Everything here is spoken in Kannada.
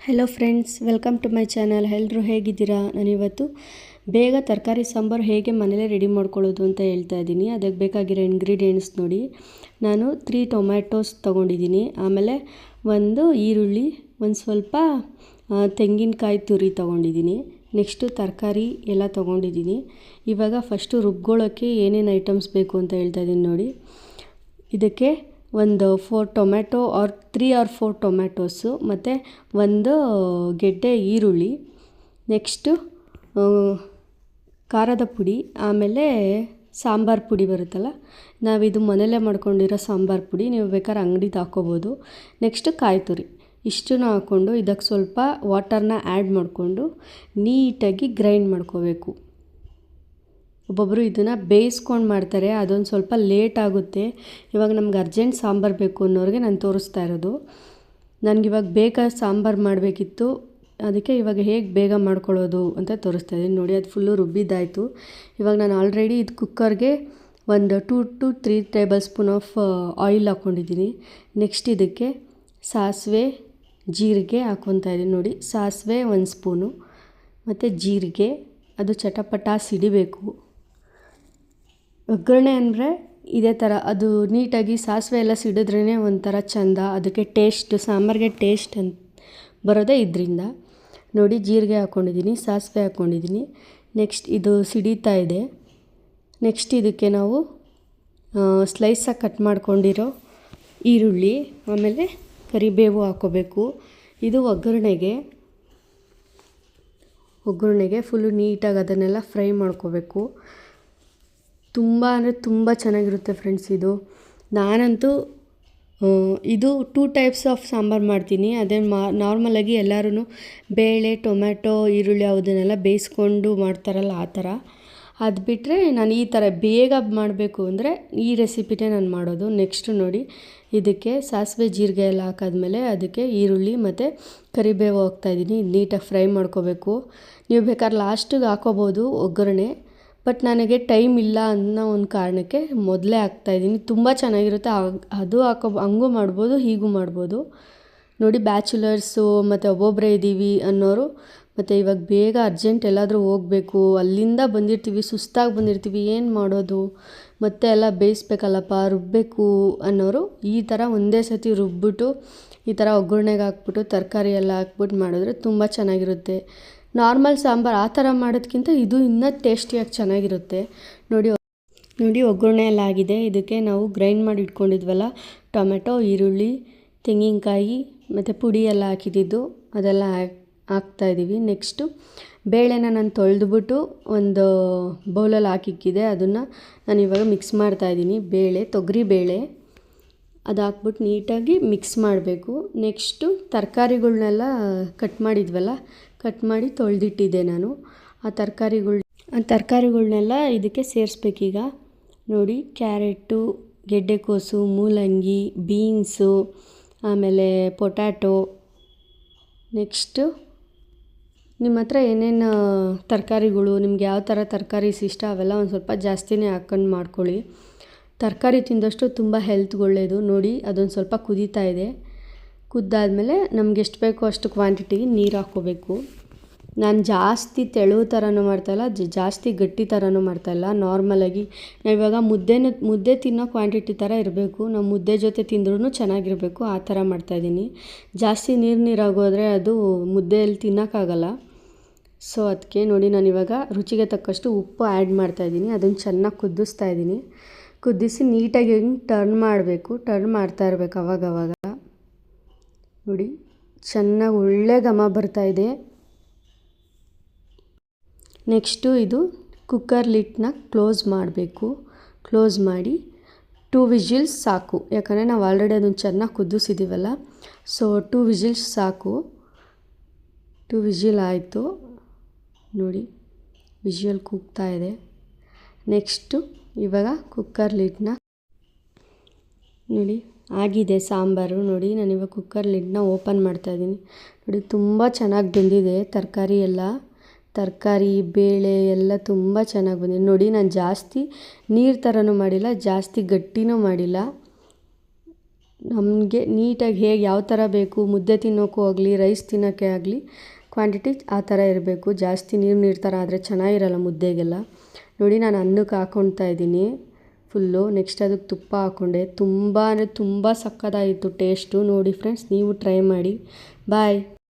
Hello friends, welcome to my channel. ಎಲ್ಲರೂ ಹೇಗಿದ್ದೀರಾ? ನಾನಿವತ್ತು ಬೇಗ ತರಕಾರಿ ಸಾಂಬಾರು ಹೇಗೆ ಮನೇಲೇ ರೆಡಿ ಮಾಡ್ಕೊಳ್ಳೋದು ಅಂತ ಹೇಳ್ತಾ ಇದ್ದೀನಿ. ಅದಕ್ಕೆ ಬೇಕಾಗಿರೋ ಇಂಗ್ರೀಡಿಯೆಂಟ್ಸ್ ನೋಡಿ. ನಾನು 3 ಟೊಮ್ಯಾಟೋಸ್ ತೊಗೊಂಡಿದ್ದೀನಿ, ಆಮೇಲೆ ಒಂದು ಈರುಳ್ಳಿ, ಒಂದು ಸ್ವಲ್ಪ ತೆಂಗಿನಕಾಯಿ ತುರಿ ತೊಗೊಂಡಿದ್ದೀನಿ, ನೆಕ್ಸ್ಟು ತರಕಾರಿ ಎಲ್ಲ ತೊಗೊಂಡಿದ್ದೀನಿ. ಇವಾಗ ಫಸ್ಟು ರುಬ್ಕೊಳ್ಳೋಕ್ಕೆ ಏನೇನು ಐಟಮ್ಸ್ ಬೇಕು ಅಂತ ಹೇಳ್ತಾ ಇದ್ದೀನಿ ನೋಡಿ. ಇದಕ್ಕೆ ಒಂದು 4 ಟೊಮ್ಯಾಟೊ ಆರ್ 3 ಆರ್ 4 ಟೊಮ್ಯಾಟೋಸು, ಮತ್ತು ಒಂದು ಗೆಡ್ಡೆ ಈರುಳ್ಳಿ, ನೆಕ್ಸ್ಟು ಖಾರದ ಪುಡಿ, ಆಮೇಲೆ ಸಾಂಬಾರು ಪುಡಿ ಬರುತ್ತಲ್ಲ, ನಾವಿದು ಮನೆಯಲ್ಲೇ ಮಾಡ್ಕೊಂಡಿರೋ ಸಾಂಬಾರು ಪುಡಿ, ನೀವು ಬೇಕಾದ್ರೆ ಅಂಗಡಿದು ಹಾಕ್ಕೋಬೋದು. ನೆಕ್ಸ್ಟು ಕಾಯಿ ತುರಿ, ಇಷ್ಟನ್ನು ಹಾಕ್ಕೊಂಡು ಇದಕ್ಕೆ ಸ್ವಲ್ಪ ವಾಟರ್ನ ಆ್ಯಡ್ ಮಾಡಿಕೊಂಡು ನೀಟಾಗಿ ಗ್ರೈಂಡ್ ಮಾಡ್ಕೋಬೇಕು. ಒಬ್ಬೊಬ್ಬರು ಇದನ್ನು ಬೇಯಿಸ್ಕೊಂಡು ಮಾಡ್ತಾರೆ, ಅದೊಂದು ಸ್ವಲ್ಪ ಲೇಟ್ ಆಗುತ್ತೆ. ಇವಾಗ ನಮ್ಗೆ ಅರ್ಜೆಂಟ್ ಸಾಂಬಾರು ಬೇಕು ಅನ್ನೋರಿಗೆ ನಾನು ತೋರಿಸ್ತಾ ಇರೋದು. ನನಗಿವಾಗ ಬೇಗ ಸಾಂಬಾರು ಮಾಡಬೇಕಿತ್ತು, ಅದಕ್ಕೆ ಇವಾಗ ಹೇಗೆ ಬೇಗ ಮಾಡ್ಕೊಳ್ಳೋದು ಅಂತ ತೋರಿಸ್ತಾ ಇದ್ದೀನಿ ನೋಡಿ. ಅದು ಫುಲ್ಲು ರುಬ್ಬಿದ್ದಾಯಿತು. ಇವಾಗ ನಾನು ಆಲ್ರೆಡಿ ಇದು ಕುಕ್ಕರ್ಗೆ ಒಂದು 2 to 3 table spoon of oil ಹಾಕ್ಕೊಂಡಿದ್ದೀನಿ. ನೆಕ್ಸ್ಟ್ ಇದಕ್ಕೆ ಸಾಸಿವೆ ಜೀರಿಗೆ ಹಾಕ್ಕೊತಾ ಇದ್ದೀನಿ ನೋಡಿ. ಸಾಸಿವೆ 1 ಸ್ಪೂನು, ಮತ್ತು ಜೀರಿಗೆ ಅದು ಚಟಪಟ ಸಿಡಿಬೇಕು. ಒಗ್ಗರಣೆ ಅಂದರೆ ಇದೇ ಥರ, ಅದು ನೀಟಾಗಿ ಸಾಸಿವೆ ಎಲ್ಲ ಸಿಡಿದ್ರೇ ಒಂಥರ ಚೆಂದ, ಅದಕ್ಕೆ ಟೇಸ್ಟ್, ಸಾಂಬಾರಿಗೆ ಟೇಸ್ಟ್ ಅಂತ ಬರೋದೇ ಇದರಿಂದ ನೋಡಿ. ಜೀರಿಗೆ ಹಾಕ್ಕೊಂಡಿದ್ದೀನಿ, ಸಾಸಿವೆ ಹಾಕ್ಕೊಂಡಿದ್ದೀನಿ. ನೆಕ್ಸ್ಟ್ ಇದು ಸಿಡಿತಾ ಇದೆ. ನೆಕ್ಸ್ಟ್ ಇದಕ್ಕೆ ನಾವು ಸ್ಲೈಸಾಗಿ ಕಟ್ ಮಾಡ್ಕೊಂಡಿರೋ ಈರುಳ್ಳಿ, ಆಮೇಲೆ ಕರಿಬೇವು ಹಾಕ್ಕೋಬೇಕು. ಇದು ಒಗ್ಗರಣೆಗೆ ಫುಲ್ಲು ನೀಟಾಗಿ ಅದನ್ನೆಲ್ಲ ಫ್ರೈ ಮಾಡ್ಕೋಬೇಕು. ತುಂಬ ಅಂದರೆ ತುಂಬ ಚೆನ್ನಾಗಿರುತ್ತೆ ಫ್ರೆಂಡ್ಸ್ ಇದು. ನಾನಂತೂ ಇದು 2 ಟೈಪ್ಸ್ ಆಫ್ ಸಾಂಬಾರು ಮಾಡ್ತೀನಿ. ಅದೇ ನಾರ್ಮಲಾಗಿ ಎಲ್ಲರೂ ಬೇಳೆ, ಟೊಮ್ಯಾಟೊ, ಈರುಳ್ಳಿ ಅದನ್ನೆಲ್ಲ ಬೇಯಿಸ್ಕೊಂಡು ಮಾಡ್ತಾರಲ್ಲ ಆ ಥರ. ಅದು ಬಿಟ್ಟರೆ ನಾನು ಈ ಥರ ಬೇಗ ಮಾಡಬೇಕು ಅಂದರೆ ಈ ರೆಸಿಪಿನೇ ನಾನು ಮಾಡೋದು. ನೆಕ್ಸ್ಟು ನೋಡಿ, ಇದಕ್ಕೆ ಸಾಸಿವೆ ಜೀರಿಗೆ ಎಲ್ಲ ಹಾಕಾದ್ಮೇಲೆ ಅದಕ್ಕೆ ಈರುಳ್ಳಿ ಮತ್ತು ಕರಿಬೇವು ಹಾಕ್ತಾಯಿದ್ದೀನಿ. ನೀಟಾಗಿ ಫ್ರೈ ಮಾಡ್ಕೋಬೇಕು. ನೀವು ಬೇಕಾದ್ರೆ ಲಾಸ್ಟಿಗೆ ಹಾಕೋಬೋದು ಒಗ್ಗರಣೆ, ಬಟ್ ನನಗೆ ಟೈಮ್ ಇಲ್ಲ ಅನ್ನೋ ಒಂದು ಕಾರಣಕ್ಕೆ ಮೊದಲೇ ಹಾಕ್ತಾಯಿದ್ದೀನಿ. ತುಂಬ ಚೆನ್ನಾಗಿರುತ್ತೆ. ಅದು ಹಂಗೂ ಮಾಡ್ಬೋದು, ಹೀಗೂ ಮಾಡ್ಬೋದು ನೋಡಿ. ಬ್ಯಾಚುಲರ್ಸು ಮತ್ತು ಒಬ್ಬೊಬ್ಬರೇ ಇದ್ದೀವಿ ಅನ್ನೋರು, ಮತ್ತು ಇವಾಗ ಬೇಗ ಅರ್ಜೆಂಟ್ ಎಲ್ಲಾದರೂ ಹೋಗಬೇಕು, ಅಲ್ಲಿಂದ ಬಂದಿರ್ತೀವಿ, ಸುಸ್ತಾಗಿ ಬಂದಿರ್ತೀವಿ, ಏನು ಮಾಡೋದು, ಮತ್ತೆ ಎಲ್ಲ ಬೇಯಿಸ್ಬೇಕಲ್ಲಪ್ಪ, ರುಬ್ಬಬೇಕು ಅನ್ನೋರು ಈ ಥರ ಒಂದೇ ಸತಿ ರುಬ್ಬಿಟ್ಟು ಈ ಥರ ಒಗ್ಗರಣೆಗೆ ಹಾಕ್ಬಿಟ್ಟು ತರಕಾರಿ ಎಲ್ಲ ಹಾಕ್ಬಿಟ್ಟು ಮಾಡಿದ್ರೆ ತುಂಬ ಚೆನ್ನಾಗಿರುತ್ತೆ. ನಾರ್ಮಲ್ ಸಾಂಬಾರು ಆ ಥರ ಮಾಡೋದಕ್ಕಿಂತ ಇದು ಇನ್ನೂ ಟೇಸ್ಟಿಯಾಗಿ ಚೆನ್ನಾಗಿರುತ್ತೆ ನೋಡಿ. ಒಗ್ಗರಣೆ ಎಲ್ಲ ಆಗಿದೆ. ಇದಕ್ಕೆ ನಾವು ಗ್ರೈಂಡ್ ಮಾಡಿ ಇಟ್ಕೊಂಡಿದ್ವಲ್ಲ ಟೊಮೆಟೊ, ಈರುಳ್ಳಿ, ತೆಂಗಿನಕಾಯಿ ಮತ್ತು ಪುಡಿ ಎಲ್ಲ ಹಾಕಿದ್ದು ಅದೆಲ್ಲ ಹಾಕ್ತಾಯಿದ್ದೀವಿ. ನೆಕ್ಸ್ಟು ಬೇಳೆನ ನಾನು ತೊಳೆದ್ಬಿಟ್ಟು ಒಂದು ಬೌಲಲ್ಲಿ ಹಾಕಿಕ್ಕಿದೆ, ಅದನ್ನು ನಾನು ಇವಾಗ ಮಿಕ್ಸ್ ಮಾಡ್ತಾಯಿದ್ದೀನಿ. ತೊಗರಿ ಬೇಳೆ ಅದು ಹಾಕ್ಬಿಟ್ಟು ನೀಟಾಗಿ ಮಿಕ್ಸ್ ಮಾಡಬೇಕು. ನೆಕ್ಸ್ಟು ತರಕಾರಿಗಳ್ನೆಲ್ಲ ಕಟ್ ಮಾಡಿ ತೊಳೆದಿಟ್ಟಿದ್ದೆ ನಾನು. ಆ ತರಕಾರಿಗಳ್ನೆಲ್ಲ ಇದಕ್ಕೆ ಸೇರಿಸ್ಬೇಕೀಗ ನೋಡಿ. ಕ್ಯಾರೆಟು, ಗೆಡ್ಡೆಕೋಸು, ಮೂಲಂಗಿ, ಬೀನ್ಸು, ಆಮೇಲೆ ಪೊಟ್ಯಾಟೊ. ನೆಕ್ಸ್ಟು ನಿಮ್ಮ ಹತ್ರ ಏನೇನು ತರಕಾರಿಗಳು, ನಿಮ್ಗೆ ಯಾವ ಥರ ತರಕಾರೀಸ್ ಇಷ್ಟ ಅವೆಲ್ಲ ಒಂದು ಸ್ವಲ್ಪ ಜಾಸ್ತಿನೇ ಹಾಕ್ಕೊಂಡು ಮಾಡ್ಕೊಳ್ಳಿ. ತರಕಾರಿ ತಿಂದಷ್ಟು ತುಂಬ ಹೆಲ್ತ್ಗೆ ಒಳ್ಳೆಯದು ನೋಡಿ. ಅದೊಂದು ಸ್ವಲ್ಪ ಕುದೀತಾ ಇದೆ. ಕುದ್ದಾದಮೇಲೆ ನಮ್ಗೆ ಎಷ್ಟು ಬೇಕೋ ಅಷ್ಟು ಕ್ವಾಂಟಿಟಿಗೆ ನೀರು ಹಾಕ್ಕೋಬೇಕು. ನಾನು ಜಾಸ್ತಿ ತೆಳು ಥರನೂ ಮಾಡ್ತಾಯಿಲ್ಲ, ಜಾಸ್ತಿ ಗಟ್ಟಿ ಥರನೂ ಮಾಡ್ತಾಯಿಲ್ಲ. ನಾರ್ಮಲಾಗಿ ನಾವಿವಾಗ ಮುದ್ದೆ ತಿನ್ನೋ ಕ್ವಾಂಟಿಟಿ ಥರ ಇರಬೇಕು. ನಾವು ಮುದ್ದೆ ಜೊತೆ ತಿಂದ್ರೂ ಚೆನ್ನಾಗಿರಬೇಕು, ಆ ಥರ ಮಾಡ್ತಾಯಿದ್ದೀನಿ. ಜಾಸ್ತಿ ನೀರಾಗೋದ್ರೆ ಅದು ಮುದ್ದೆಯಲ್ಲಿ ತಿನ್ನೋಕ್ಕಾಗಲ್ಲ. ಸೊ ಅದಕ್ಕೆ ನೋಡಿ, ನಾನಿವಾಗ ರುಚಿಗೆ ತಕ್ಕಷ್ಟು ಉಪ್ಪು ಆ್ಯಡ್ ಮಾಡ್ತಾಯಿದ್ದೀನಿ. ಅದನ್ನು ಚೆನ್ನಾಗಿ ಕುದಿಸಿ ನೀಟಾಗಿ ಹಿಂಗೆ ಟರ್ನ್ ಮಾಡ್ತಾ ಇರಬೇಕು ಅವಾಗವಾಗ ನೋಡಿ. ಚೆನ್ನಾಗಿ ಒಳ್ಳೆ ಘಮ ಬರ್ತಾಯಿದೆ. ನೆಕ್ಸ್ಟು ಇದು ಕುಕ್ಕರ್ ಲಿಡ್ನ ಕ್ಲೋಸ್ ಮಾಡಿ 2 ವಿಜಿಲ್ಸ್ ಸಾಕು. ಯಾಕಂದರೆ ನಾವು ಆಲ್ರೆಡಿ ಅದನ್ನು ಚೆನ್ನಾಗಿ ಕುದಿಸಿದ್ದೀವಲ್ಲ, ಸೊ 2 ವಿಜಿಲ್ಸ್ ಸಾಕು. 2 ವಿಜಿಲ್ ಆಯಿತು ನೋಡಿ, ವಿಜುವಲ್ ಕೂಗ್ತಾ ಇದೆ. ನೆಕ್ಸ್ಟು ಇವಾಗ ಕುಕ್ಕರ್ ಲಿಡ್ನ ನೋಡಿ, ಆಗಿದೆ ಸಾಂಬಾರು ನೋಡಿ. ನಾನಿವಾಗ ಕುಕ್ಕರ್ ಲಿಡ್ನ ಓಪನ್ ಮಾಡ್ತಾಯಿದ್ದೀನಿ ನೋಡಿ. ತುಂಬ ಚೆನ್ನಾಗಿ ಬೆಂದಿದೆ ತರಕಾರಿ ಬೇಳೆ ಎಲ್ಲ ತುಂಬ ಚೆನ್ನಾಗಿ ಬಂದಿದೆ ನೋಡಿ. ನಾನು ಜಾಸ್ತಿ ನೀರು ಥರನೂ ಮಾಡಿಲ್ಲ, ಜಾಸ್ತಿ ಗಟ್ಟಿನೂ ಮಾಡಿಲ್ಲ ನಮಗೆ ನೀಟಾಗಿ ಹೇಗೆ ಯಾವ ಥರ ಬೇಕು ಮುದ್ದೆ ತಿನ್ನೋಕ್ಕೂ ಆಗಲಿ ರೈಸ್ ತಿನ್ನೋಕ್ಕೆ ಆಗಲಿ ಕ್ವಾಂಟಿಟಿ ಆ ಥರ ಇರಬೇಕು. ಜಾಸ್ತಿ ನೀರು ಥರ ಆದರೆ ಚೆನ್ನಾಗಿರಲ್ಲ ಮುದ್ದೆಗೆಲ್ಲ. ನೋಡಿ ನಾನು ಅನ್ನಕ್ಕೆ ಹಾಕ್ಕೊಳ್ತಾ ಇದ್ದೀನಿ ಫುಲ್ಲು. ನೆಕ್ಸ್ಟ್ ಅದಕ್ಕೆ ತುಪ್ಪ ಹಾಕ್ಕೊಂಡೆ. ತುಂಬ ಅಂದರೆ ತುಂಬ ಸಕ್ಕತ್ತಾಗಿತ್ತು ಟೇಸ್ಟು. ನೋಡಿ ಫ್ರೆಂಡ್ಸ್, ನೀವು ಟ್ರೈ ಮಾಡಿ. ಬಾಯ್.